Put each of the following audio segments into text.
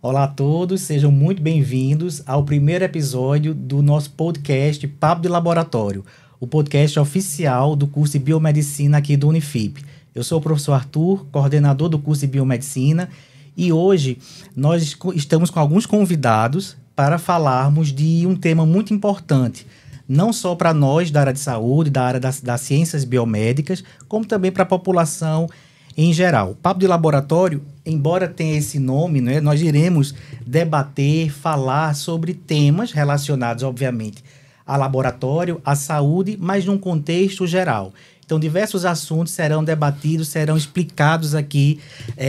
Olá a todos, sejam muito bem-vindos ao primeiro episódio do nosso podcast Papo de Laboratório, o podcast oficial do curso de Biomedicina aqui do Unifip. Eu sou o professor Arthur, coordenador do curso de Biomedicina, e hoje nós estamos com alguns convidados para falarmos de um tema muito importante, não só para nós da área de saúde, da área das ciências biomédicas, como também para a população em geral. O Papo de Laboratório, embora tenha esse nome, né, nós iremos debater, falar sobre temas relacionados, obviamente, a laboratório, à saúde, mas num contexto geral. Então, diversos assuntos serão debatidos, serão explicados aqui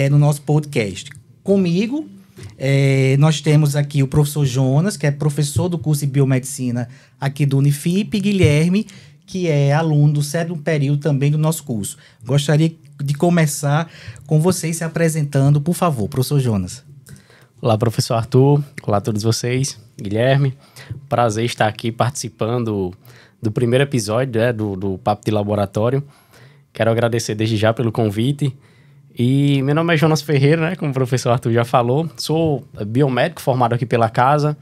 no nosso podcast. Comigo, nós temos aqui o professor Jonas, que é professor do curso de Biomedicina aqui do Unifip, e Guilherme, que é aluno do 7º período também do nosso curso. Gostaria de começar com vocês se apresentando, por favor, professor Jonas. Olá, professor Arthur. Olá a todos vocês. Guilherme, prazer estar aqui participando do primeiro episódio do Papo de Laboratório. Quero agradecer desde já pelo convite. E meu nome é Jonas Ferreira, como o professor Arthur já falou. Sou biomédico formado aqui pela casa,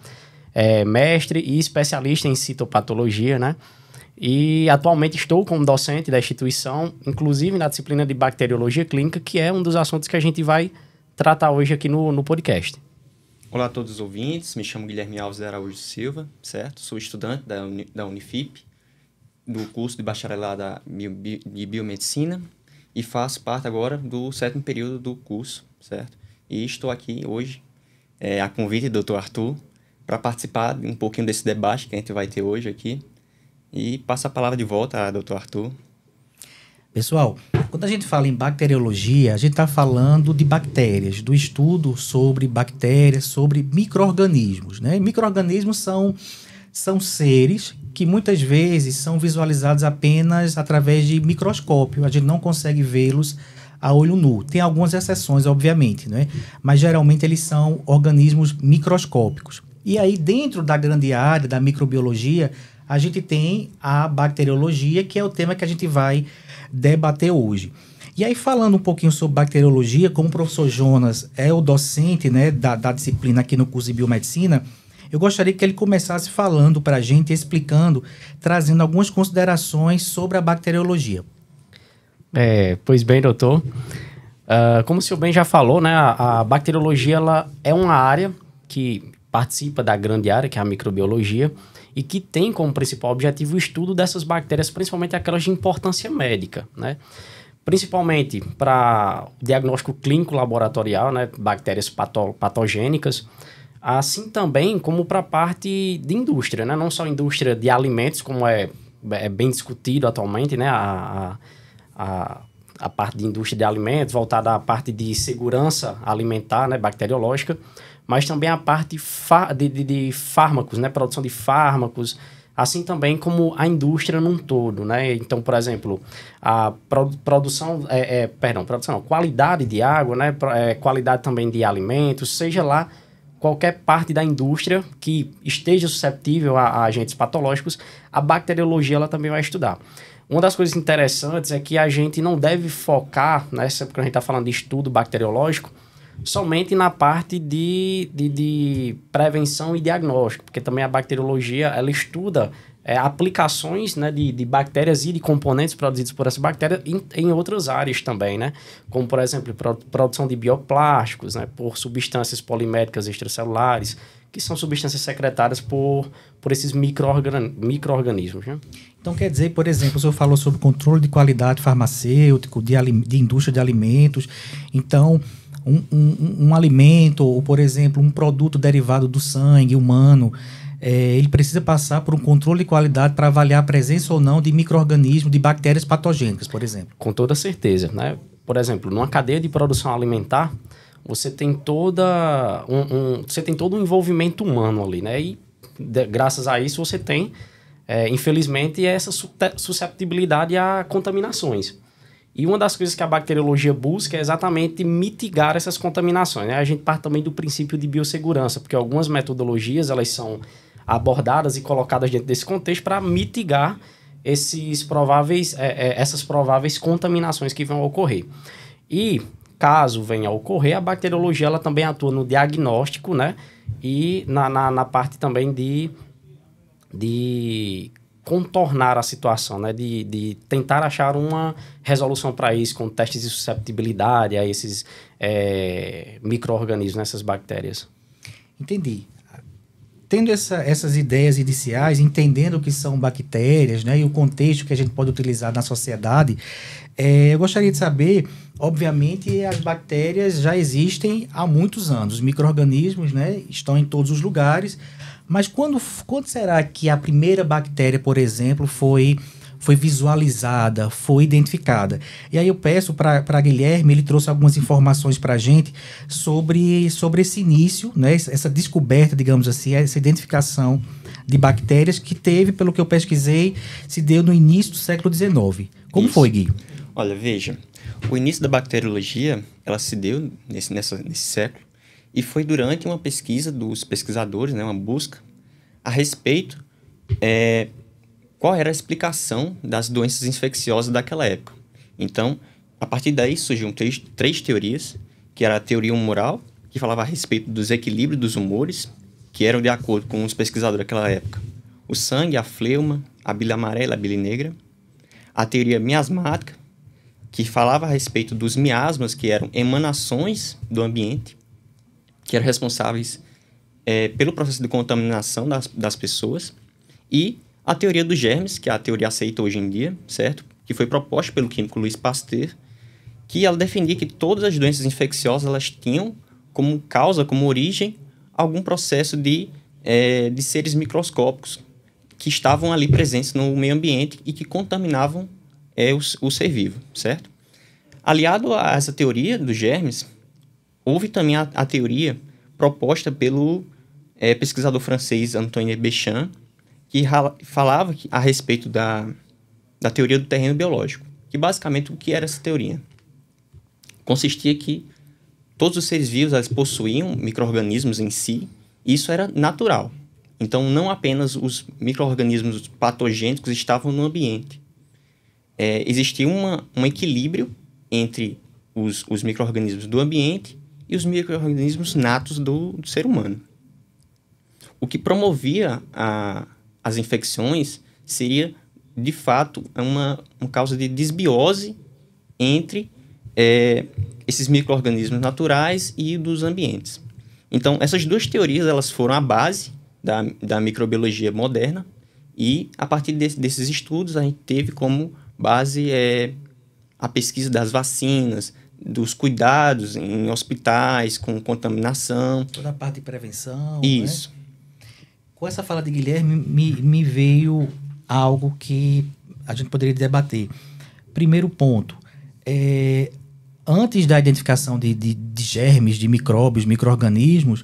mestre e especialista em citopatologia, né? E atualmente estou como docente da instituição, inclusive na disciplina de bacteriologia clínica, que é um dos assuntos que a gente vai tratar hoje aqui no podcast. Olá a todos os ouvintes, me chamo Guilherme Alves de Araújo Silva, certo? Sou estudante da Unifip, do curso de bacharelado de Biomedicina, e faço parte agora do 7º período do curso, certo? E estou aqui hoje, a convite do Dr. Arthur, para participar um pouquinho desse debate que a gente vai ter hoje aqui. E passa a palavra de volta a Dr. Arthur. Pessoal, quando a gente fala em bacteriologia, a gente está falando de bactérias, do estudo sobre bactérias, sobre micro-organismos, né? Micro-organismos são seres que muitas vezes são visualizados apenas através de microscópio. A gente não consegue vê-los a olho nu. Tem algumas exceções, obviamente, né? Mas geralmente eles são organismos microscópicos. E aí, dentro da grande área da microbiologia, a gente tem a bacteriologia, que é o tema que a gente vai debater hoje. E aí, falando um pouquinho sobre bacteriologia, como o professor Jonas é o docente, né, da disciplina aqui no curso de Biomedicina, eu gostaria que ele começasse falando para a gente, explicando, trazendo algumas considerações sobre a bacteriologia. Pois bem, doutor. Como o senhor bem já falou, né, a bacteriologia ela é uma área que participa da grande área, que é a microbiologia, e que tem como principal objetivo o estudo dessas bactérias, principalmente aquelas de importância médica, né? Principalmente para diagnóstico clínico laboratorial, né? Bactérias patogênicas, assim também como para a parte de indústria, né? Não só indústria de alimentos, como é bem discutido atualmente, né? A parte de indústria de alimentos, voltada à parte de segurança alimentar, né? Bacteriológica, mas também a parte de fármacos, né? Produção de fármacos, assim também como a indústria num todo, né? Então, por exemplo, a qualidade de água, né? Qualidade também de alimentos, seja lá qualquer parte da indústria que esteja susceptível a agentes patológicos, a bacteriologia ela também vai estudar. Uma das coisas interessantes é que a gente não deve focar, né, sempre que a gente está falando de estudo bacteriológico, somente na parte de prevenção e diagnóstico, porque também a bacteriologia ela estuda aplicações, né, de bactérias e de componentes produzidos por essa bactéria em outras áreas também, né? Como, por exemplo, produção de bioplásticos, né, por substâncias poliméricas extracelulares, que são substâncias secretadas por esses micro-organismos, né? Então, quer dizer, por exemplo, o senhor falou sobre controle de qualidade farmacêutico, de indústria de alimentos. Então, um alimento, ou, por exemplo, um produto derivado do sangue humano, ele precisa passar por um controle de qualidade para avaliar a presença ou não de micro-organismos, de bactérias patogênicas, por exemplo. Com toda certeza, né? Por exemplo, numa cadeia de produção alimentar, você tem todo um envolvimento humano ali, né? E graças a isso você tem, infelizmente, essa susceptibilidade a contaminações. E uma das coisas que a bacteriologia busca é exatamente mitigar essas contaminações, né? A gente parte também do princípio de biossegurança, porque algumas metodologias elas são abordadas e colocadas dentro desse contexto para mitigar essas prováveis contaminações que vão ocorrer. E, caso venha a ocorrer, a bacteriologia ela também atua no diagnóstico, né? E na parte também de contornar a situação, né? De tentar achar uma resolução para isso, com testes de susceptibilidade a esses micro-organismos, essas bactérias. Entendi. Tendo essas ideias iniciais, entendendo o que são bactérias, né, e o contexto que a gente pode utilizar na sociedade, eu gostaria de saber, obviamente, as bactérias já existem há muitos anos, os micro-organismos, né, estão em todos os lugares, mas quando será que a primeira bactéria, por exemplo, foi visualizada, foi identificada? E aí eu peço para Guilherme, ele trouxe algumas informações para a gente sobre esse início, né, essa descoberta, digamos assim, essa identificação de bactérias que teve, pelo que eu pesquisei, se deu no início do século XIX. Como foi, Gui? Olha, veja, o início da bacteriologia, ela se deu nesse século, e foi durante uma pesquisa dos pesquisadores, né, uma busca a respeito qual era a explicação das doenças infecciosas daquela época. Então, a partir daí surgiram três teorias, que era a teoria humoral, que falava a respeito dos equilíbrios dos humores, que eram de acordo com os pesquisadores daquela época. O sangue, a fleuma, a bile amarela, a bile negra. A teoria miasmática, que falava a respeito dos miasmas, que eram emanações do ambiente, que eram responsáveis pelo processo de contaminação das pessoas. E a teoria dos germes, que é a teoria aceita hoje em dia, certo? Que foi proposta pelo químico Louis Pasteur, que ela defendia que todas as doenças infecciosas elas tinham como causa, como origem, algum processo de seres microscópicos que estavam ali presentes no meio ambiente e que contaminavam o ser vivo, certo? Aliado a essa teoria dos germes, houve também a teoria proposta pelo pesquisador francês Antoine Béchamp, que falava a respeito da teoria do terreno biológico. Que basicamente o que era essa teoria? Consistia que todos os seres vivos eles possuíam micro-organismos em si, e isso era natural. Então, não apenas os micro-organismos patogênicos estavam no ambiente. Existia um equilíbrio entre os micro-organismos do ambiente e os micro-organismos natos do ser humano. O que promovia as infecções seria, de fato, uma causa de desbiose entre esses micro-organismos naturais e dos ambientes. Então, essas duas teorias elas foram a base da microbiologia moderna e, a partir desses estudos, a gente teve como base a pesquisa das vacinas, dos cuidados em hospitais com contaminação. Toda a parte de prevenção. Isso. Né? Com essa fala de Guilherme, me veio algo que a gente poderia debater. Primeiro ponto, antes da identificação de germes, de micróbios, micro-organismos,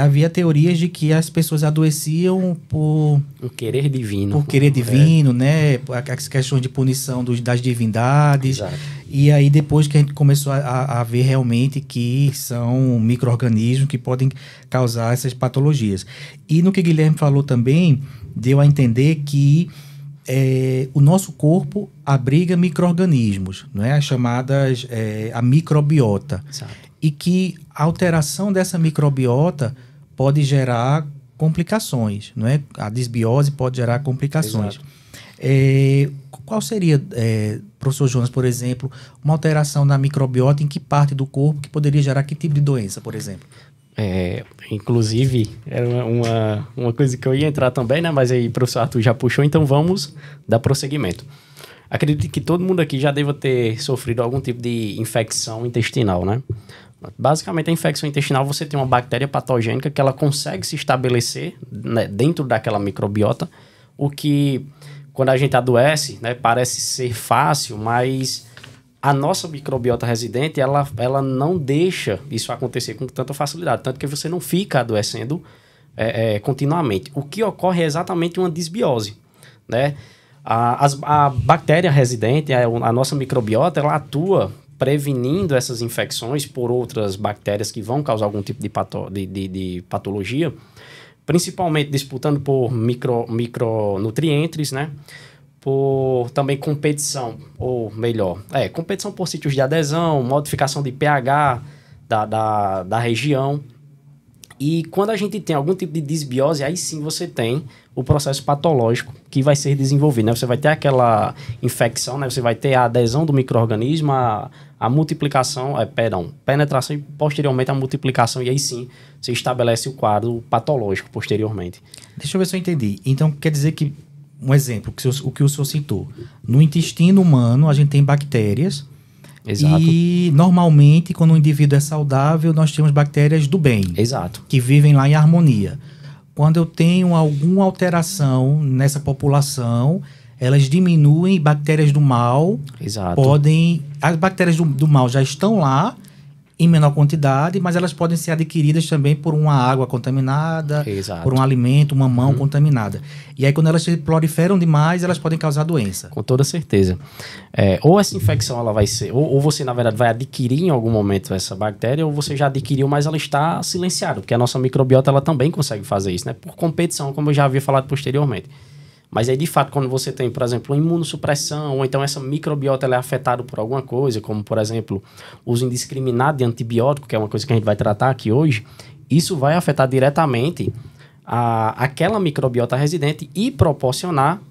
havia teorias de que as pessoas adoeciam por... O querer divino. Por querer divino, né? As questões de punição das divindades. Exato. E aí, depois que a gente começou a ver realmente que são micro-organismos que podem causar essas patologias. E no que Guilherme falou também, deu a entender que o nosso corpo abriga micro-organismos, né? As chamadas a microbiota. Exato. E que a alteração dessa microbiota pode gerar complicações, não é? A desbiose pode gerar complicações. Qual seria, professor Jonas, por exemplo, uma alteração na microbiota em que parte do corpo que poderia gerar que tipo de doença, por exemplo? Inclusive, era uma coisa que eu ia entrar também, né? Mas aí o professor Arthur já puxou, então vamos dar prosseguimento. Acredito que todo mundo aqui já deva ter sofrido algum tipo de infecção intestinal, né? Basicamente, a infecção intestinal, você tem uma bactéria patogênica que ela consegue se estabelecer, né, dentro daquela microbiota, o que, quando a gente adoece, né, parece ser fácil, mas a nossa microbiota residente, ela não deixa isso acontecer com tanta facilidade, tanto que você não fica adoecendo continuamente. O que ocorre é exatamente uma desbiose, né? A bactéria residente, a nossa microbiota, ela atua prevenindo essas infecções por outras bactérias que vão causar algum tipo de patologia, principalmente disputando por micronutrientes, né? por também competição, ou melhor, competição por sítios de adesão, modificação de pH da região. E quando a gente tem algum tipo de disbiose, aí sim você tem o processo patológico que vai ser desenvolvido, né? Você vai ter aquela infecção, né? Você vai ter a adesão do micro-organismo, a multiplicação, penetração e posteriormente a multiplicação, e aí sim você estabelece o quadro patológico posteriormente. Deixa eu ver se eu entendi. Então, quer dizer que, um exemplo, o que o senhor citou, no intestino humano a gente tem bactérias. Exato. E normalmente, quando o indivíduo é saudável, nós temos bactérias do bem. Exato. Que vivem lá em harmonia. Quando eu tenho alguma alteração nessa população, elas diminuem, bactérias do mal. Exato. As bactérias do mal já estão lá em menor quantidade, mas elas podem ser adquiridas também por uma água contaminada, Exato. por um alimento, uma mão contaminada. E aí, quando elas se proliferam demais, elas podem causar doença. Com toda certeza. Ou essa infecção ela vai ser, ou você, na verdade, vai adquirir em algum momento essa bactéria, ou você já adquiriu, mas ela está silenciada, porque a nossa microbiota ela também consegue fazer isso, né? Por competição, como eu já havia falado posteriormente. Mas aí, de fato, quando você tem, por exemplo, uma imunossupressão, ou então essa microbiota ela é afetada por alguma coisa, como, por exemplo, o uso indiscriminado de antibiótico, que é uma coisa que a gente vai tratar aqui hoje, isso vai afetar diretamente aquela microbiota residente e proporcionar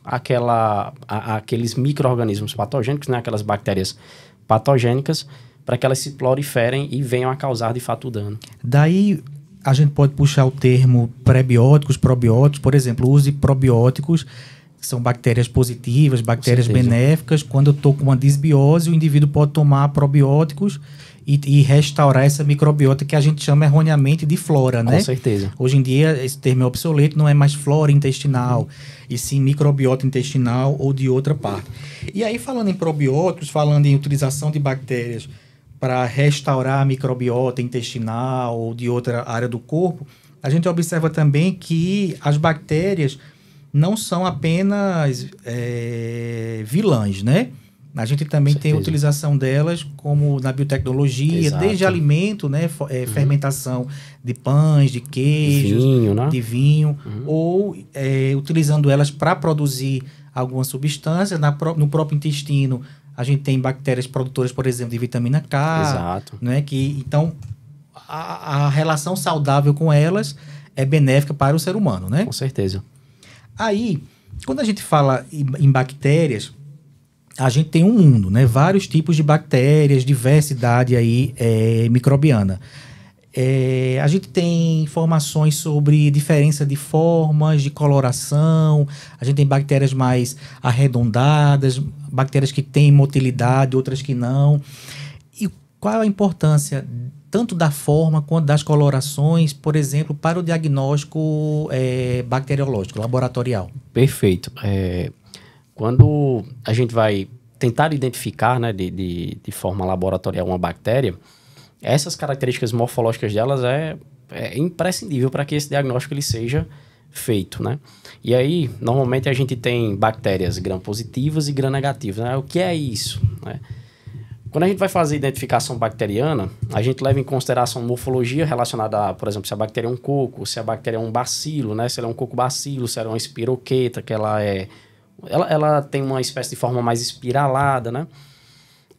aqueles micro-organismos patogênicos, né, aquelas bactérias patogênicas, para que elas se proliferem e venham a causar, de fato, o dano. Daí, a gente pode puxar o termo prebióticos, probióticos, por exemplo, o uso de probióticos, que são bactérias positivas, bactérias benéficas. Quando eu estou com uma disbiose, o indivíduo pode tomar probióticos e restaurar essa microbiota que a gente chama erroneamente de flora, né? Com certeza. Hoje em dia, esse termo é obsoleto, não é mais flora intestinal, e sim microbiota intestinal ou de outra parte. E aí, falando em probióticos, falando em utilização de bactérias para restaurar a microbiota intestinal ou de outra área do corpo, a gente observa também que as bactérias não são apenas vilãs, né? A gente também tem a utilização delas como na biotecnologia, Exato. desde alimento, né? Fermentação de pães, de queijos, vinho, né? de vinho, ou utilizando elas para produzir alguma substância. No próprio intestino, a gente tem bactérias produtoras, por exemplo, de vitamina K. Exato. Né? Então, a relação saudável com elas é benéfica para o ser humano, né? Com certeza. Aí, quando a gente fala em bactérias, a gente tem um mundo, né? Vários tipos de bactérias, diversidade aí microbiana. A gente tem informações sobre diferença de formas, de coloração. A gente tem bactérias mais arredondadas, bactérias que têm motilidade, outras que não. E qual a importância tanto da forma quanto das colorações, por exemplo, para o diagnóstico bacteriológico, laboratorial? Perfeito. Quando a gente vai tentar identificar, né, de forma laboratorial uma bactéria, essas características morfológicas delas é imprescindível para que esse diagnóstico ele seja feito, né? E aí, normalmente, a gente tem bactérias gram-positivas e gram-negativas, né? O que é isso, né? Quando a gente vai fazer identificação bacteriana, a gente leva em consideração morfologia relacionada a, por exemplo, se a bactéria é um coco, se a bactéria é um bacilo, né? Se ela é um coco-bacilo, se ela é uma espiroqueta, que ela tem uma espécie de forma mais espiralada, né?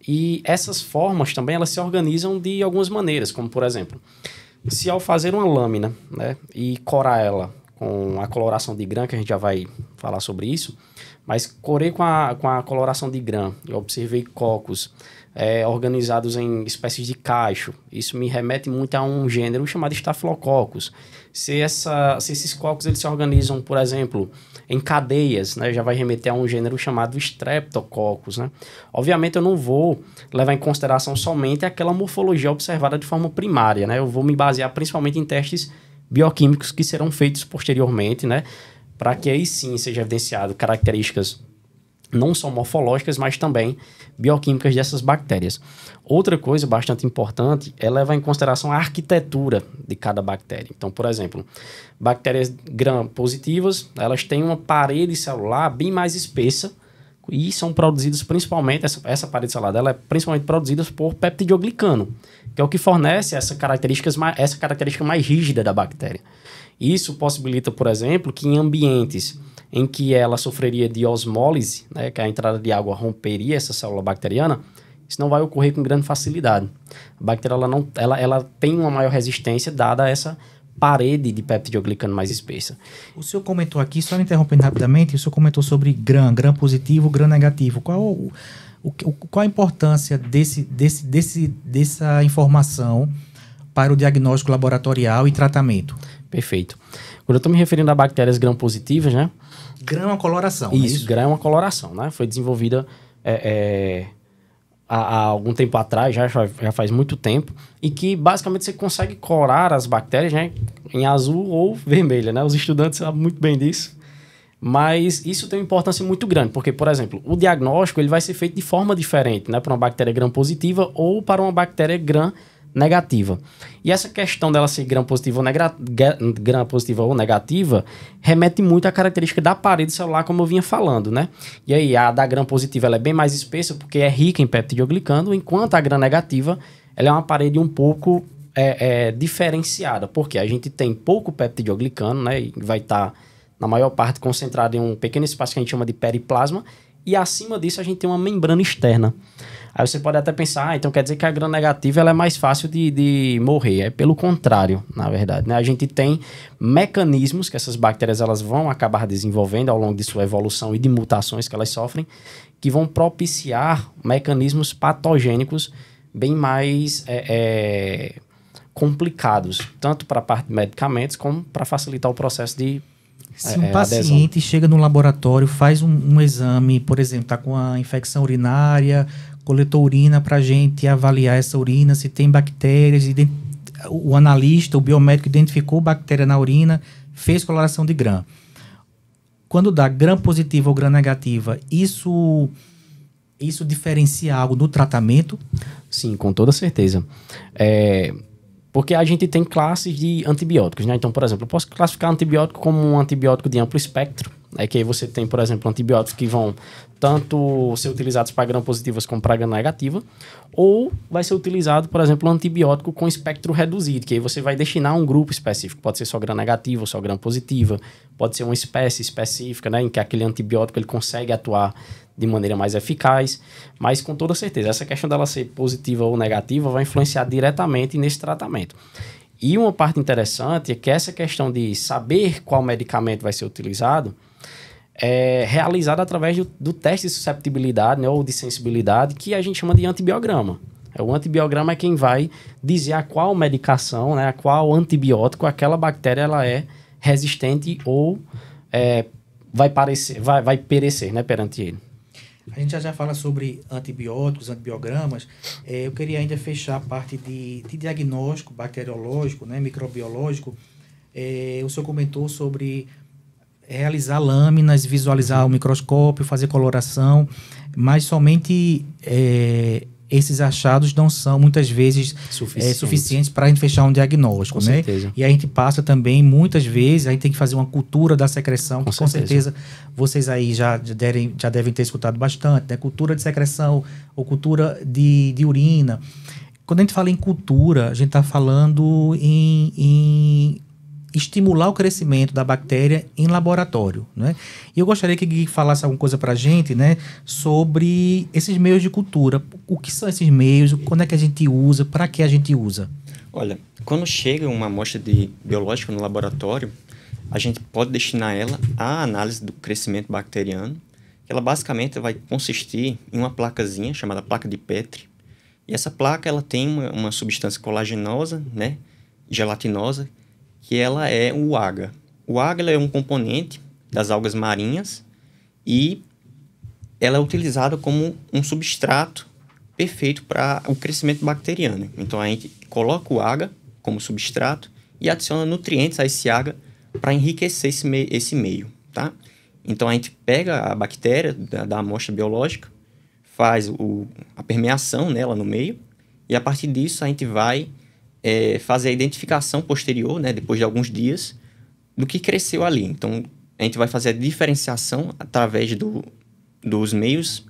E essas formas também, elas se organizam de algumas maneiras, como, por exemplo, se ao fazer uma lâmina, né, e corar ela com a coloração de Gram, que a gente já vai falar sobre isso, mas corei com a coloração de Gram, eu observei cocos organizados em espécies de cacho. Isso me remete muito a um gênero chamado Staphylococcus. Se esses cocos eles se organizam, por exemplo, em cadeias, né, já vai remeter a um gênero chamado Streptococcus, né? Obviamente eu não vou levar em consideração somente aquela morfologia observada de forma primária, né? Eu vou me basear principalmente em testes bioquímicos que serão feitos posteriormente, né, para que aí sim seja evidenciado características não só morfológicas, mas também bioquímicas dessas bactérias. Outra coisa bastante importante é levar em consideração a arquitetura de cada bactéria. Então, por exemplo, bactérias gram-positivas, elas têm uma parede celular bem mais espessa e são produzidas principalmente, essa parede celular ela é principalmente produzida por peptidoglicano, que é o que fornece essa característica mais rígida da bactéria. Isso possibilita, por exemplo, que em ambientes em que ela sofreria de osmólise, né, que a entrada de água romperia essa célula bacteriana, isso não vai ocorrer com grande facilidade. A bactéria ela tem uma maior resistência dada essa parede de peptidoglicano mais espessa. O senhor comentou aqui, só me interrompendo rapidamente, o senhor comentou sobre gram positivo, gram negativo. Qual a importância dessa informação para o diagnóstico laboratorial e tratamento? Perfeito. Quando eu estou me referindo a bactérias gram positivas, né? Gram é uma coloração, isso, não é isso? Gram é uma coloração, né? Foi desenvolvida há algum tempo atrás, já faz muito tempo, e que basicamente você consegue colorar as bactérias, né, em azul ou vermelha, né? Os estudantes sabem muito bem disso. Mas isso tem uma importância muito grande, porque, por exemplo, o diagnóstico ele vai ser feito de forma diferente, né, para uma bactéria gram positiva ou para uma bactéria gram negativa. E essa questão dela ser gram positiva ou negativa remete muito à característica da parede celular, como eu vinha falando, né? E aí, a da gram positiva ela é bem mais espessa porque é rica em peptidoglicano, enquanto a gram negativa ela é uma parede um pouco diferenciada, porque a gente tem pouco peptidoglicano, né? E vai estar, na maior parte, concentrado em um pequeno espaço que a gente chama de periplasma, e acima disso a gente tem uma membrana externa. Aí você pode até pensar, então quer dizer que a gram negativa ela é mais fácil de morrer. É pelo contrário, na verdade, né? A gente tem mecanismos que essas bactérias elas vão acabar desenvolvendo ao longo de sua evolução e de mutações que elas sofrem, que vão propiciar mecanismos patogênicos bem mais complicados, tanto para a parte de medicamentos como para facilitar o processo de se um paciente chega no laboratório, faz um exame, por exemplo, está com a infecção urinária, coletou urina para a gente avaliar essa urina, se tem bactérias, o analista, o biomédico identificou bactéria na urina, fez coloração de gram. Quando dá gram positiva ou gram negativa, isso diferencia algo do tratamento? Sim, com toda certeza. Porque a gente tem classes de antibióticos, né? Então, por exemplo, eu posso classificar antibiótico como um antibiótico de amplo espectro, que aí você tem, por exemplo, antibióticos que vão tanto ser utilizados para gram positivas como para gram negativa, ou vai ser utilizado, por exemplo, um antibiótico com espectro reduzido, que aí você vai destinar a um grupo específico, pode ser só gram negativa ou só gram positiva, pode ser uma espécie específica, né, em que aquele antibiótico ele consegue atuar de maneira mais eficaz, mas com toda certeza, essa questão dela ser positiva ou negativa vai influenciar diretamente nesse tratamento. E uma parte interessante é que essa questão de saber qual medicamento vai ser utilizado é realizada através do teste de susceptibilidade, né, ou de sensibilidade, que a gente chama de antibiograma. O antibiograma é quem vai dizer a qual medicação, né, a qual antibiótico aquela bactéria ela é resistente ou vai perecer, né, perante ele. A gente já fala sobre antibióticos, antibiogramas. Eu queria ainda fechar a parte de diagnóstico bacteriológico, né, microbiológico. O senhor comentou sobre realizar lâminas, visualizar o microscópio, fazer coloração, mas somente esses achados não são muitas vezes suficientes para a gente fechar um diagnóstico, né? Certeza. E a gente passa também, muitas vezes, a gente tem que fazer uma cultura da secreção, que com certeza vocês aí já devem ter escutado bastante, né? Cultura de secreção ou cultura de urina. Quando a gente fala em cultura, a gente está falando em estimular o crescimento da bactéria em laboratório, né? E eu gostaria que o Gui falasse alguma coisa para a gente, né, sobre esses meios de cultura. O que são esses meios? Quando é que a gente usa? Para que a gente usa? Olha, quando chega uma amostra biológica no laboratório, a gente pode destinar ela à análise do crescimento bacteriano. Ela basicamente vai consistir em uma placazinha chamada placa de Petri. E essa placa ela tem uma substância colagenosa, né, gelatinosa, que ela é o agar. O agar é um componente das algas marinhas e ela é utilizada como um substrato perfeito para o crescimento bacteriano. Então, a gente coloca o agar como substrato e adiciona nutrientes a esse agar para enriquecer esse meio, tá? Então, a gente pega a bactéria da amostra biológica, faz a permeação nela no meio e, a partir disso, a gente vai fazer a identificação posterior, né, depois de alguns dias, do que cresceu ali. Então, a gente vai fazer a diferenciação através dos meios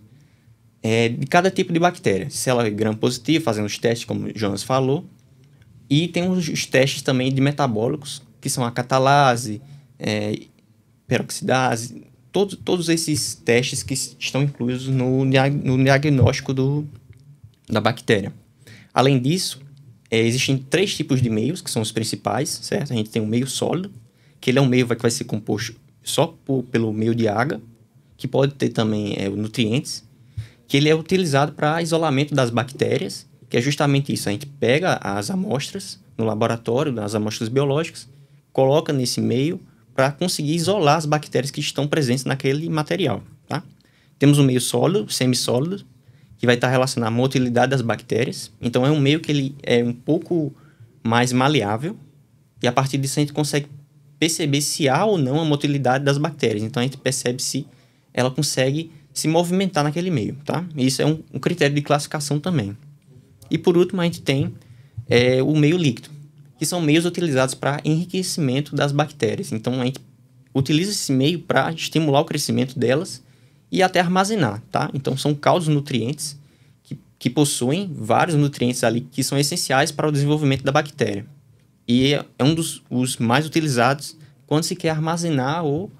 de cada tipo de bactéria. Se ela é gram-positiva, fazendo os testes, como o Jonas falou. E tem os testes também de metabólicos, que são a catalase, peroxidase, todos esses testes que estão incluídos no diagnóstico da bactéria. Além disso, existem 3 tipos de meios, que são os principais, certo? A gente tem um meio sólido, que ele é um meio que vai ser composto só pelo meio de água, que pode ter também nutrientes, que ele é utilizado para isolamento das bactérias, que é justamente isso. A gente pega as amostras no laboratório, as amostras biológicas, coloca nesse meio para conseguir isolar as bactérias que estão presentes naquele material, tá? Temos um meio sólido, semissólido, que vai estar relacionado à motilidade das bactérias. Então, é um meio que ele é um pouco mais maleável e, a partir disso, a gente consegue perceber se há ou não a motilidade das bactérias. Então, a gente percebe se ela consegue se movimentar naquele meio, tá? Isso é um critério de classificação também. E, por último, a gente tem o meio líquido, que são meios utilizados para enriquecimento das bactérias. Então, a gente utiliza esse meio para estimular o crescimento delas e até armazenar, tá? Então, são caldos nutrientes que possuem vários nutrientes ali que são essenciais para o desenvolvimento da bactéria. E é um dos mais utilizados quando se quer armazenar ou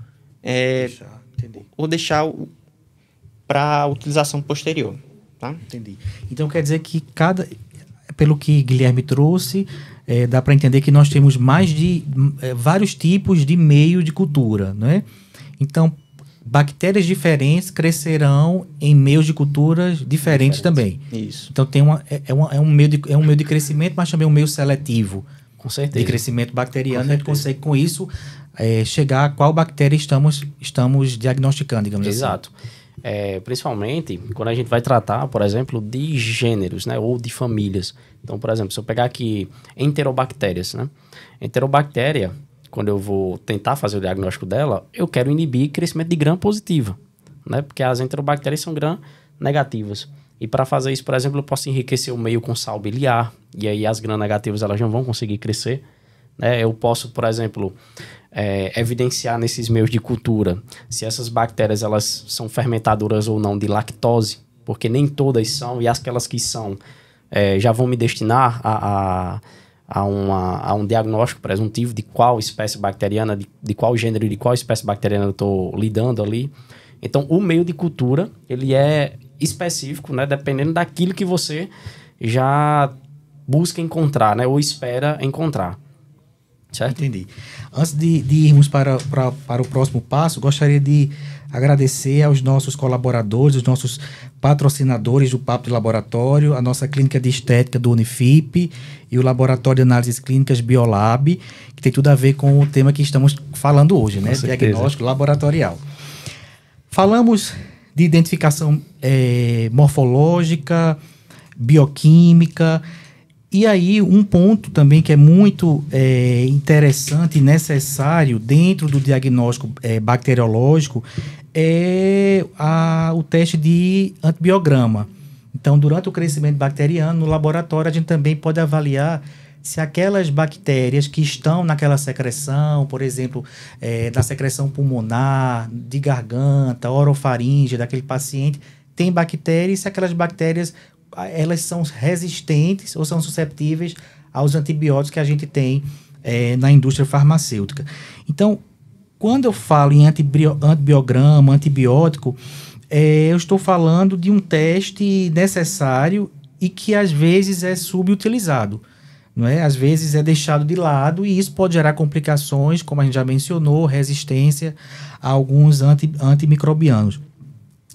deixar para utilização posterior, tá? Entendi. Então, quer dizer que pelo que Guilherme trouxe, dá para entender que nós temos vários tipos de meio de cultura, né? Então, bactérias diferentes crescerão em meios de culturas diferentes também. Isso. Então, é um meio de crescimento, mas também um meio seletivo. Com certeza. De crescimento bacteriano. A gente consegue, com isso, chegar a qual bactéria estamos diagnosticando, digamos assim. Exato. Principalmente quando a gente vai tratar, por exemplo, de gêneros, né, ou de famílias. Então, por exemplo, se eu pegar aqui enterobactérias, né? Enterobactéria, quando eu vou tentar fazer o diagnóstico dela, eu quero inibir crescimento de gram positiva, né? Porque as enterobactérias são gram negativas. E para fazer isso, por exemplo, eu posso enriquecer o meio com sal biliar, e aí as gram negativas elas não vão conseguir crescer, né? Eu posso, por exemplo, evidenciar nesses meios de cultura se essas bactérias elas são fermentadoras ou não de lactose, porque nem todas são, e aquelas que são já vão me destinar a um diagnóstico presuntivo de qual espécie bacteriana, de qual gênero e de qual espécie bacteriana eu estou lidando ali. Então, o meio de cultura, ele é específico, né, dependendo daquilo que você já busca encontrar, né, ou espera encontrar. Certo? Entendi. Antes de irmos para o próximo passo, gostaria de agradecer aos nossos colaboradores, os nossos patrocinadores do Papo de Laboratório, a nossa clínica de estética do Unifip e o Laboratório de Análises Clínicas Biolab, que tem tudo a ver com o tema que estamos falando hoje, né? Diagnóstico laboratorial. Falamos de identificação morfológica, bioquímica. E aí, um ponto também que é muito interessante e necessário dentro do diagnóstico bacteriológico é o teste de antibiograma. Então, durante o crescimento bacteriano, no laboratório, a gente também pode avaliar se aquelas bactérias que estão naquela secreção, por exemplo, da secreção pulmonar, de garganta, orofaringe daquele paciente, tem bactérias, se aquelas bactérias elas são resistentes ou são susceptíveis aos antibióticos que a gente tem na indústria farmacêutica. Então, quando eu falo em antibiograma, antibiótico, eu estou falando de um teste necessário e que às vezes é subutilizado, não é? Às vezes é deixado de lado e isso pode gerar complicações, como a gente já mencionou, resistência a alguns antimicrobianos.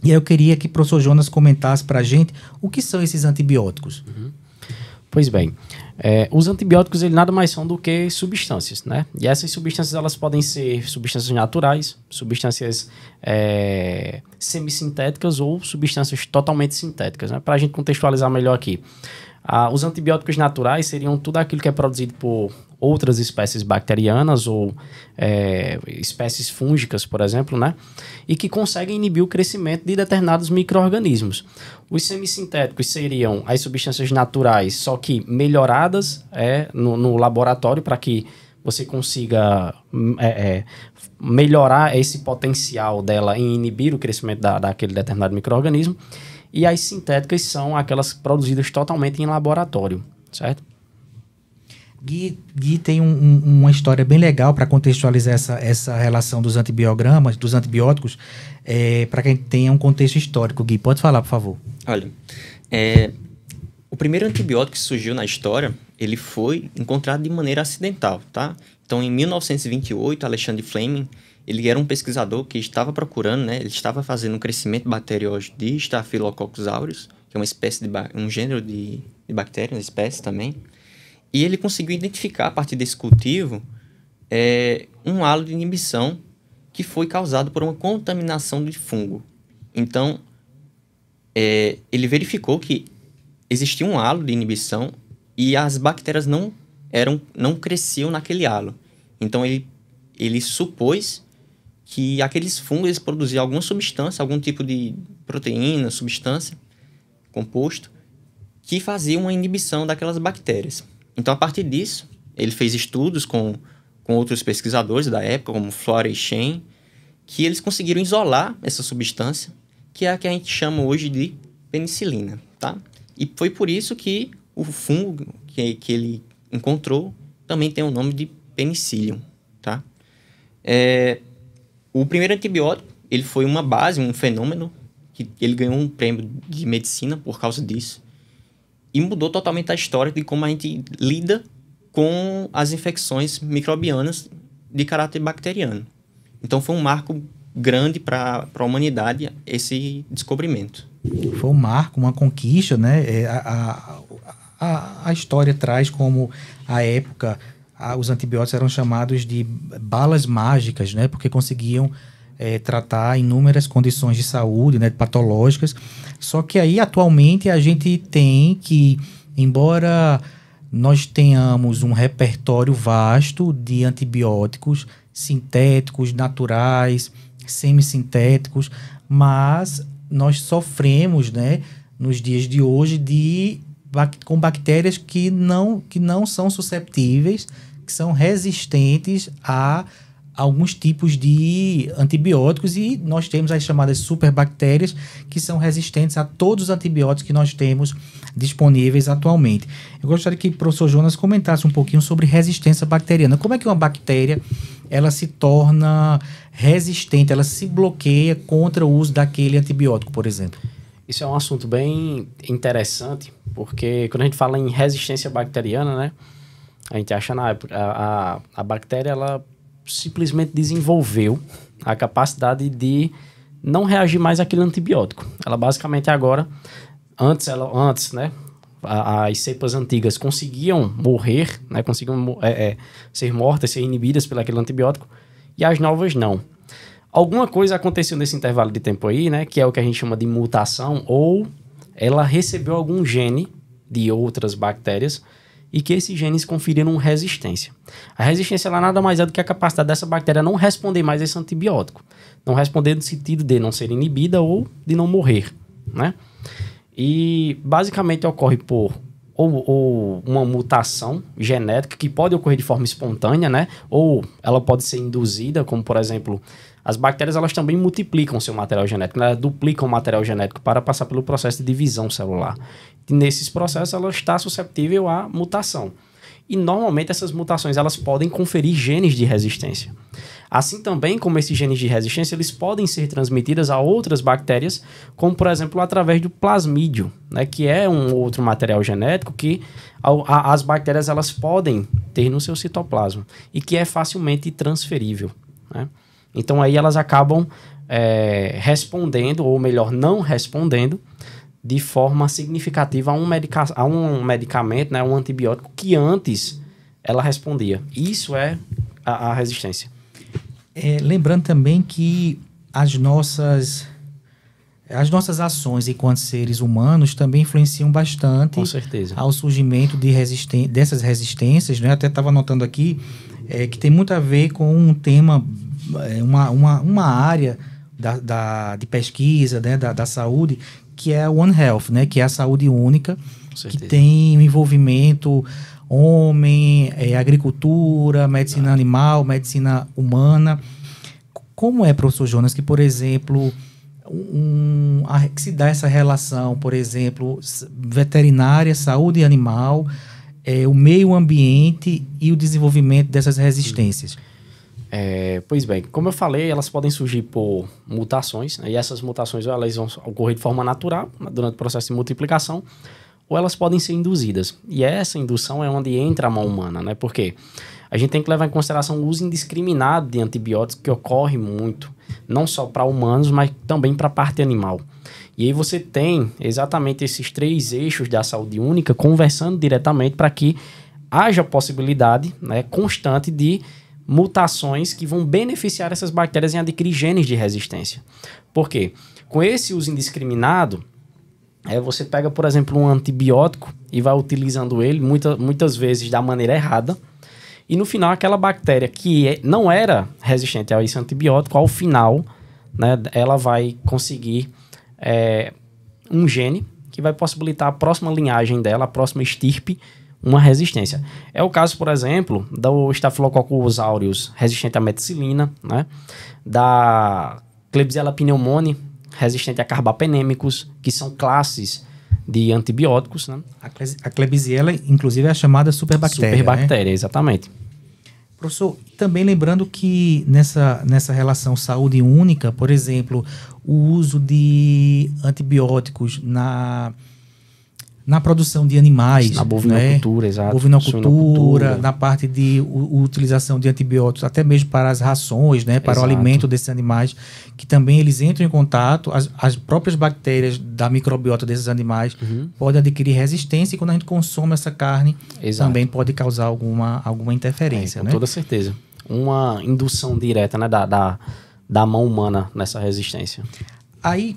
E aí eu queria que o professor Jonas comentasse para a gente o que são esses antibióticos. Uhum. Pois bem, os antibióticos eles nada mais são do que substâncias, né? E essas substâncias elas podem ser substâncias naturais, substâncias semissintéticas ou substâncias totalmente sintéticas, né? Para a gente contextualizar melhor aqui. Os antibióticos naturais seriam tudo aquilo que é produzido por outras espécies bacterianas ou espécies fúngicas, por exemplo, né? E que conseguem inibir o crescimento de determinados micro-organismos. Os semissintéticos seriam as substâncias naturais, só que melhoradas no laboratório para que você consiga melhorar esse potencial dela em inibir o crescimento daquele determinado micro-organismo. E as sintéticas são aquelas produzidas totalmente em laboratório, certo? Gui tem uma história bem legal para contextualizar essa relação dos antibiogramas, dos antibióticos, para quem tenha um contexto histórico. Gui, pode falar, por favor. Olha, o primeiro antibiótico que surgiu na história, ele foi encontrado de maneira acidental, tá? Então, em 1928, Alexandre Fleming, ele era um pesquisador que estava procurando, né? Ele estava fazendo um crescimento bacteriológico de Staphylococcus aureus, que é uma espécie um gênero de bactéria, uma espécie também. E ele conseguiu identificar, a partir desse cultivo, um halo de inibição que foi causado por uma contaminação de fungo. Então, ele verificou que existia um halo de inibição e as bactérias não cresciam naquele halo. Então, ele supôs que aqueles fungos produziam alguma substância, algum tipo de proteína, substância, composto, que fazia uma inibição daquelas bactérias. Então, a partir disso, ele fez estudos com outros pesquisadores da época, como Flora e Chen, que eles conseguiram isolar essa substância, que é a que a gente chama hoje de penicilina, tá? E foi por isso que o fungo que ele encontrou também tem o nome de penicillium, tá? O primeiro antibiótico, ele foi uma base, um fenômeno, que ele ganhou um prêmio de medicina por causa disso, e mudou totalmente a história de como a gente lida com as infecções microbianas de caráter bacteriano. Então, foi um marco grande para a humanidade esse descobrimento. Foi um marco, uma conquista, né? A história traz como, à época, os antibióticos eram chamados de balas mágicas, né? Porque conseguiam tratar inúmeras condições de saúde, né? Patológicas. Só que aí, atualmente, a gente tem que, embora nós tenhamos um repertório vasto de antibióticos sintéticos, naturais, semissintéticos, mas nós sofremos, né, nos dias de hoje com bactérias que não são susceptíveis, que são resistentes a alguns tipos de antibióticos, e nós temos as chamadas superbactérias, que são resistentes a todos os antibióticos que nós temos disponíveis atualmente. Eu gostaria que o professor Jonas comentasse um pouquinho sobre resistência bacteriana. Como é que uma bactéria ela se torna resistente, ela se bloqueia contra o uso daquele antibiótico, por exemplo? Isso é um assunto bem interessante, porque quando a gente fala em resistência bacteriana, né, a gente acha a bactéria, ela simplesmente desenvolveu a capacidade de não reagir mais àquele antibiótico. Ela basicamente agora, antes, né, as cepas antigas conseguiam morrer, né, conseguiam ser mortas, ser inibidas por aquele antibiótico, e as novas não. Alguma coisa aconteceu nesse intervalo de tempo aí, né, que é o que a gente chama de mutação, ou ela recebeu algum gene de outras bactérias e que esses genes conferiram resistência. A resistência ela nada mais é do que a capacidade dessa bactéria não responder mais a esse antibiótico. Não responder no sentido de não ser inibida ou de não morrer, né? E basicamente ocorre por ou uma mutação genética que pode ocorrer de forma espontânea, né? Ou ela pode ser induzida, como por exemplo, as bactérias elas também multiplicam seu material genético, né? Elas duplicam o material genético para passar pelo processo de divisão celular. E nesses processos ela está susceptível à mutação. E normalmente essas mutações elas podem conferir genes de resistência. Assim também como esses genes de resistência eles podem ser transmitidos a outras bactérias, como por exemplo através do plasmídio, né? Que é um outro material genético que as bactérias elas podem ter no seu citoplasma e que é facilmente transferível, né? Então aí elas acabam respondendo, ou melhor, não respondendo de forma significativa a um medicamento, né, um antibiótico que antes ela respondia. Isso é a resistência. Lembrando também que as nossas ações enquanto seres humanos também influenciam bastante. Com certeza. Ao surgimento dessas resistências, né? Até estava notando aqui que tem muito a ver com um tema, uma área de pesquisa, né? da saúde, que é a One Health, né? Que é a saúde única, que tem um envolvimento homem, agricultura, medicina animal, medicina humana. Como é, professor Jonas, que, por exemplo, que se dá essa relação, por exemplo, veterinária, saúde animal, o meio ambiente e o desenvolvimento dessas resistências? Pois bem, como eu falei, elas podem surgir por mutações, né? E essas mutações elas vão ocorrer de forma natural, durante o processo de multiplicação, ou elas podem ser induzidas. E essa indução é onde entra a mão humana, né? Porque a gente tem que levar em consideração o uso indiscriminado de antibióticos, que ocorre muito, não só para humanos, mas também para a parte animal. E aí você tem exatamente esses 3 eixos da saúde única conversando diretamente para que haja possibilidade, né, constante de mutações que vão beneficiar essas bactérias em adquirir genes de resistência. Por quê? Com esse uso indiscriminado, você pega, por exemplo, um antibiótico e vai utilizando ele muitas vezes da maneira errada, e no final aquela bactéria que não era resistente a esse antibiótico, ao final, né, ela vai conseguir um gene que vai possibilitar a próxima linhagem dela, a próxima estirpe, uma resistência. É o caso, por exemplo, do Staphylococcus aureus resistente à meticilina, né? Da Klebsiella pneumoniae resistente a carbapenêmicos, que são classes de antibióticos, né? A Klebsiella, inclusive, é a chamada superbactéria. Superbactéria, né? Exatamente. Professor, também lembrando que nessa relação saúde única, por exemplo, o uso de antibióticos na produção de animais. Na bovinocultura, né? exato. Bovinocultura, na parte de utilização de antibióticos, até mesmo para as rações, né? Para exato. O alimento desses animais, que também eles entram em contato, as próprias bactérias da microbiota desses animais podem adquirir resistência, e quando a gente consome essa carne, exato. Também pode causar alguma interferência. Com né? toda certeza. Uma indução direta, né, da mão humana nessa resistência. Aí,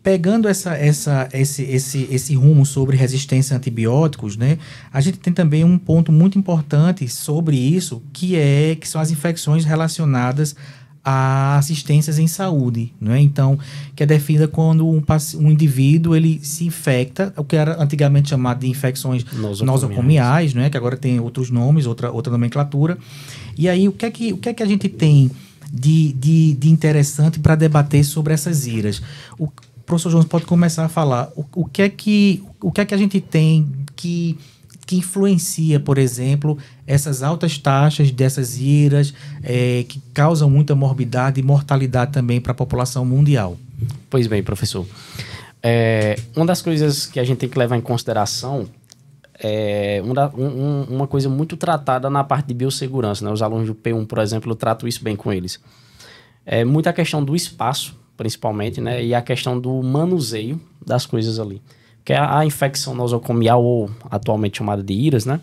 pegando esse rumo sobre resistência a antibióticos, né, a gente tem também um ponto muito importante sobre isso, que são as infecções relacionadas a assistências em saúde, né? Então, que é definida quando um indivíduo ele se infecta, o que era antigamente chamado de infecções nosocomiais, né? Que agora tem outros nomes, outra nomenclatura. E aí, o que é que a gente tem de interessante para debater sobre essas IRAs? O professor Jones pode começar a falar o que é que a gente tem que influencia, por exemplo, essas altas taxas dessas IRAs que causam muita morbidade e mortalidade também para a população mundial. Pois bem, professor. Uma das coisas que a gente tem que levar em consideração é uma coisa muito tratada na parte de biossegurança, né? Os alunos do P1, por exemplo, eu trato isso bem com eles. É muita questão do espaço, principalmente, né? E a questão do manuseio das coisas ali. Que é a infecção nosocomial, ou atualmente chamada de IRAS, né?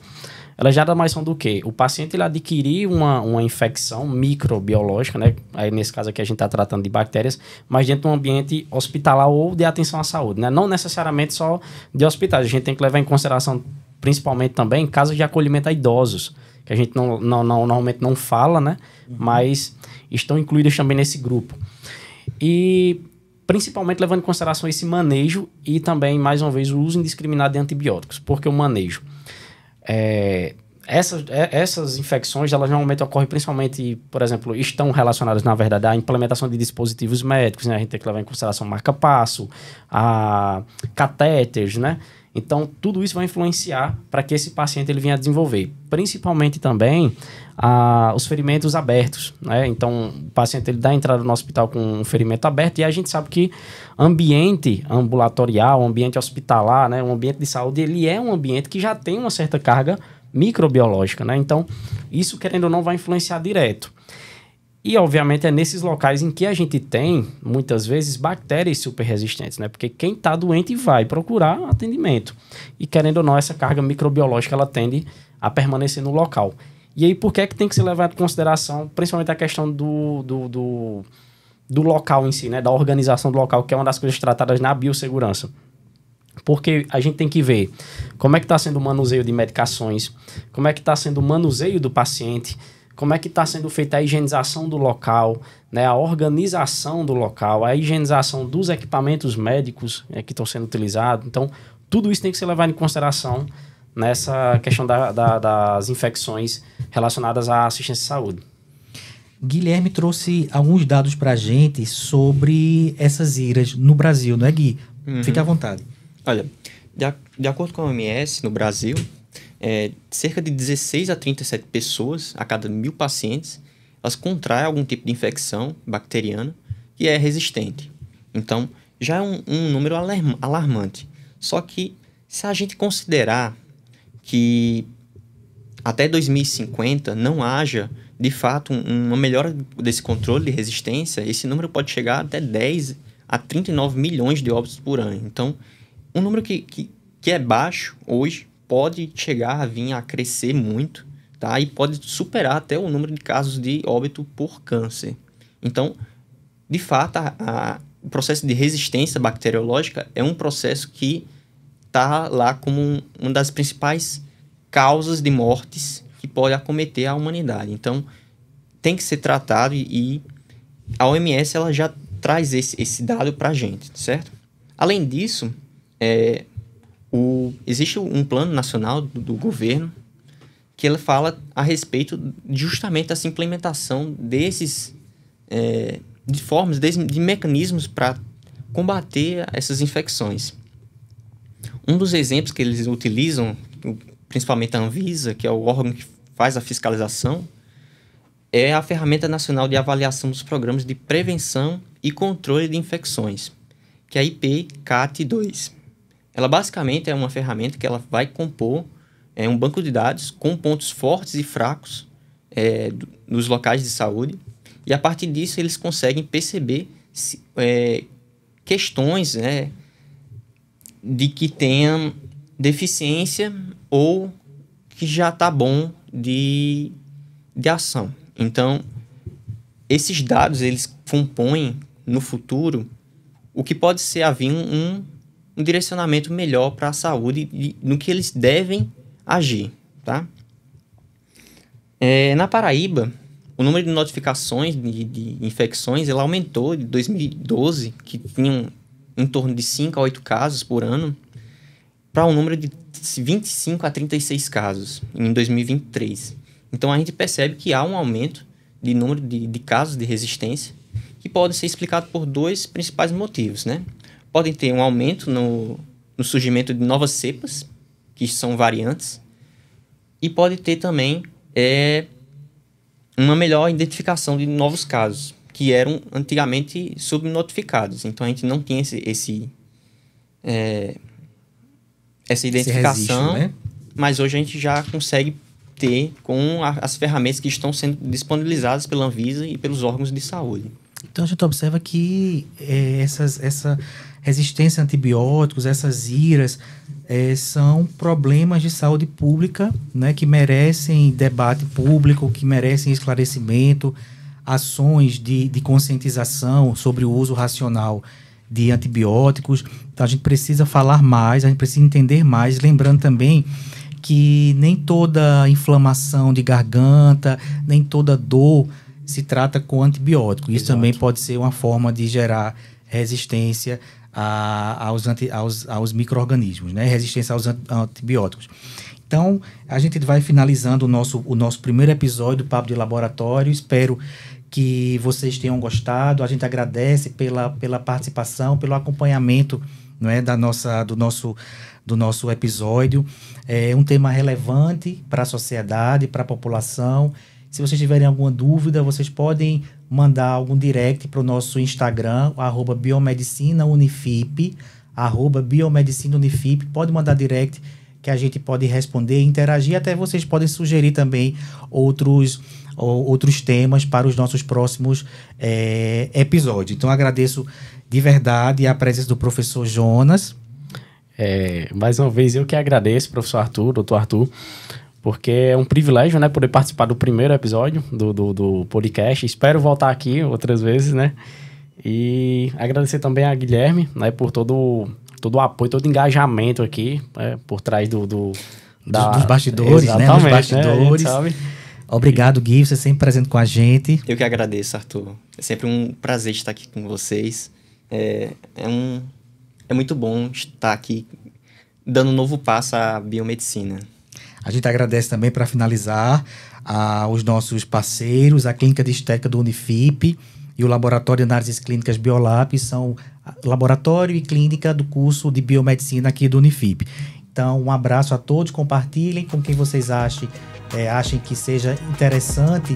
Elas já mais são do quê? O paciente ele adquirir uma infecção microbiológica, né? Aí, nesse caso aqui a gente está tratando de bactérias, mas dentro de um ambiente hospitalar ou de atenção à saúde, né? Não necessariamente só de hospitais. A gente tem que levar em consideração, principalmente também, casos de acolhimento a idosos, que a gente normalmente não fala, né? Mas estão incluídos também nesse grupo. E principalmente levando em consideração esse manejo e também, mais uma vez, o uso indiscriminado de antibióticos. Porque o manejo? Essas infecções, elas normalmente ocorrem principalmente, por exemplo, estão relacionadas, na verdade, à implementação de dispositivos médicos, né? A gente tem que levar em consideração marca-passo, a catéteres, né? Então, tudo isso vai influenciar para que esse paciente ele venha a desenvolver. Principalmente também os ferimentos abertos, né? Então, o paciente ele dá entrada no hospital com um ferimento aberto, e a gente sabe que ambiente ambulatorial, ambiente hospitalar, né? Um ambiente de saúde, ele é um ambiente que já tem uma certa carga microbiológica, né? Então, isso, querendo ou não, vai influenciar direto. E, obviamente, é nesses locais em que a gente tem, muitas vezes, bactérias super resistentes, né? Porque quem está doente vai procurar atendimento. E, querendo ou não, essa carga microbiológica, ela tende a permanecer no local. E aí, por que é que tem que ser levado em consideração, principalmente a questão do local em si, né? Da organização do local, que é uma das coisas tratadas na biossegurança. Porque a gente tem que ver como é que está sendo o manuseio de medicações, como é que está sendo o manuseio do paciente, como é que está sendo feita a higienização do local, né, a organização do local, a higienização dos equipamentos médicos que estão sendo utilizados. Então, tudo isso tem que ser levado em consideração nessa questão das infecções relacionadas à assistência à saúde. Guilherme trouxe alguns dados para a gente sobre essas IRAs no Brasil, não é, Gui? Fique à vontade. Olha, de acordo com a OMS, no Brasil, cerca de 16 a 37 pessoas a cada 1.000 pacientes, elas contraem algum tipo de infecção bacteriana que é resistente. Então, já é um número alarmante. Só que, se a gente considerar que até 2050 não haja, de fato, uma melhora desse controle de resistência, esse número pode chegar até 10 a 39 milhões de óbitos por ano. Então, um número que é baixo hoje pode chegar a vir a crescer muito, tá? E pode superar até o número de casos de óbito por câncer. Então, de fato, o processo de resistência bacteriológica é um processo que está lá como uma das principais causas de mortes que pode acometer a humanidade. Então, tem que ser tratado e a OMS ela já traz esse dado para a gente, certo? Além disso, existe um plano nacional do governo que ele fala a respeito justamente dessa implementação desses de formas, de mecanismos para combater essas infecções. Um dos exemplos que eles utilizam, principalmente a Anvisa, que é o órgão que faz a fiscalização, é a Ferramenta Nacional de Avaliação dos Programas de Prevenção e Controle de Infecções, que é a IP-CAT2. Ela basicamente é uma ferramenta que ela vai compor um banco de dados com pontos fortes e fracos nos locais de saúde, e a partir disso eles conseguem perceber questões de que tenham deficiência ou que já está bom de ação. Então, esses dados eles compõem no futuro o que pode ser haver um direcionamento melhor para a saúde no que eles devem agir, tá? Na Paraíba, o número de notificações de infecções ele aumentou de 2012, que tinham em torno de 5 a 8 casos por ano, para um número de 25 a 36 casos em 2023. Então, a gente percebe que há um aumento de número de casos de resistência que podem ser explicados por dois principais motivos, né? Podem ter um aumento no surgimento de novas cepas, que são variantes, e pode ter também uma melhor identificação de novos casos, que eram antigamente subnotificados. Então, a gente não tinha essa identificação, registro, né? Mas hoje a gente já consegue ter com as ferramentas que estão sendo disponibilizadas pela Anvisa e pelos órgãos de saúde. Então, a gente observa que essa resistência a antibióticos, essas IRAs, são problemas de saúde pública, né, que merecem debate público, que merecem esclarecimento, ações de conscientização sobre o uso racional de antibióticos. Então, a gente precisa falar mais, a gente precisa entender mais, lembrando também que nem toda inflamação de garganta, nem toda dor se trata com antibiótico. Isso também pode ser uma forma de gerar resistência aos micro-organismos, né? Resistência aos antibióticos. Então, a gente vai finalizando o nosso primeiro episódio do Papo de Laboratório. Espero que vocês tenham gostado. A gente agradece pela participação, pelo acompanhamento, não é, do nosso episódio. É um tema relevante para a sociedade, para a população. Se vocês tiverem alguma dúvida, vocês podem mandar algum direct para o nosso Instagram, @biomedicinaunifip, @biomedicinaunifip. Pode mandar direct que a gente pode responder, interagir. Até vocês podem sugerir também outros temas para os nossos próximos episódios. Então, agradeço de verdade a presença do professor Jonas. Mais uma vez, eu que agradeço, professor Arthur, doutor Arthur, porque é um privilégio, né, poder participar do primeiro episódio do podcast. Espero voltar aqui outras vezes, né? E agradecer também a Guilherme, né, por todo o apoio, todo o engajamento aqui, por trás dos bastidores, né? Dos bastidores. Né? Obrigado, Gui, você sempre presente com a gente. Eu que agradeço, Arthur. É sempre um prazer estar aqui com vocês. É muito bom estar aqui dando um novo passo à biomedicina. A gente agradece também, para finalizar, aos nossos parceiros, a Clínica de Estética do Unifip e o Laboratório de Análises Clínicas Biolab, são laboratório e clínica do curso de biomedicina aqui do Unifip. Então, um abraço a todos, compartilhem com quem vocês achem que seja interessante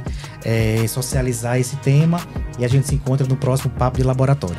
socializar esse tema, e a gente se encontra no próximo Papo de Laboratório.